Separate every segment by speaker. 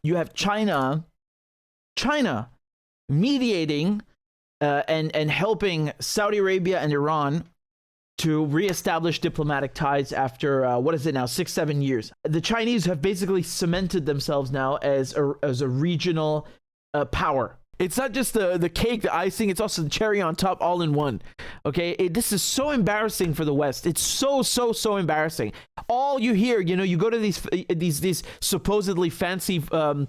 Speaker 1: you have China mediating and helping Saudi Arabia and Iran to reestablish diplomatic ties after what is it now, 6-7 years. The Chinese have basically cemented themselves now as a regional power. It's not just the cake, the icing, it's also the cherry on top, all in one. Okay, this is so embarrassing for the West. It's so embarrassing. All you hear, you go to these supposedly fancy foreign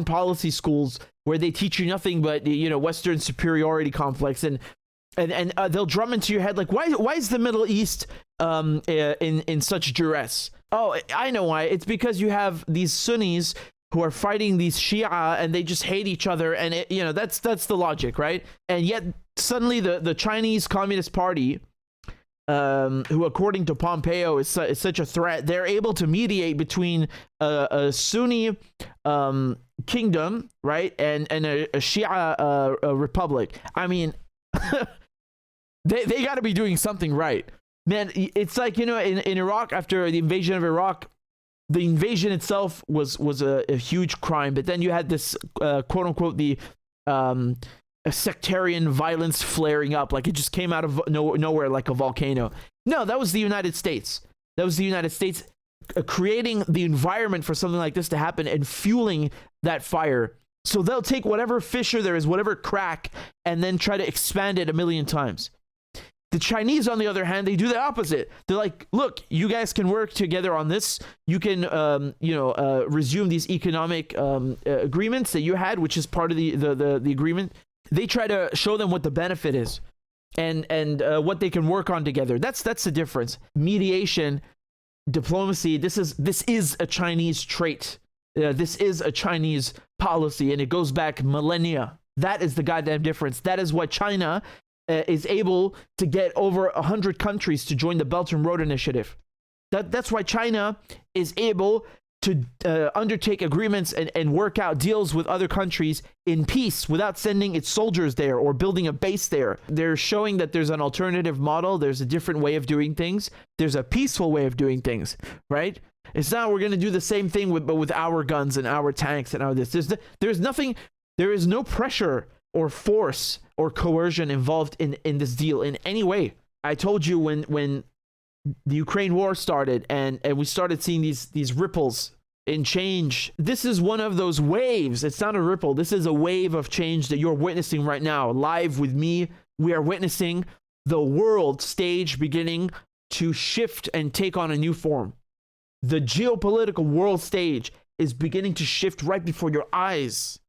Speaker 1: policy schools where they teach you nothing but Western superiority complex, and they'll drum into your head like, why is the Middle East in such duress? Oh, I know why. It's because you have these Sunnis who are fighting these Shia, and they just hate each other, and that's the logic, right? And yet suddenly the Chinese Communist Party, who according to Pompeo is such a threat, they're able to mediate between a Sunni kingdom, right, and a Shia republic. I mean, they got to be doing something right, man. It's like, in Iraq, after the invasion of Iraq, the invasion itself was a huge crime, but then you had this quote unquote the sectarian violence flaring up, like it just came out of nowhere like a volcano. No, that was the United States. That was the United States creating the environment for something like this to happen and fueling that fire. So they'll take whatever fissure there is, whatever crack, and then try to expand it a million times. The Chinese, on the other hand, they do the opposite. They're like, look, you guys can work together on this. You can, resume these economic agreements that you had, which is part of the agreement. They try to show them what the benefit is and what they can work on together. That's the difference. Mediation, diplomacy, this is a Chinese trait. This is a Chinese policy, and it goes back millennia. That is the goddamn difference. That is why China is able to get over 100 countries to join the Belt and Road Initiative. That's why China is able to undertake agreements and work out deals with other countries in peace without sending its soldiers there or building a base there. They're showing that there's an alternative model. There's a different way of doing things. There's a peaceful way of doing things, right? It's not we're going to do the same thing but with our guns and our tanks and our this. There's nothing. There is no pressure or force or coercion involved in this deal in any way. I told you when the Ukraine war started and we started seeing these ripples in change. This is one of those waves. It's not a ripple. This is a wave of change that you're witnessing right now. Live with me, we are witnessing the world stage beginning to shift and take on a new form. The geopolitical world stage is beginning to shift right before your eyes.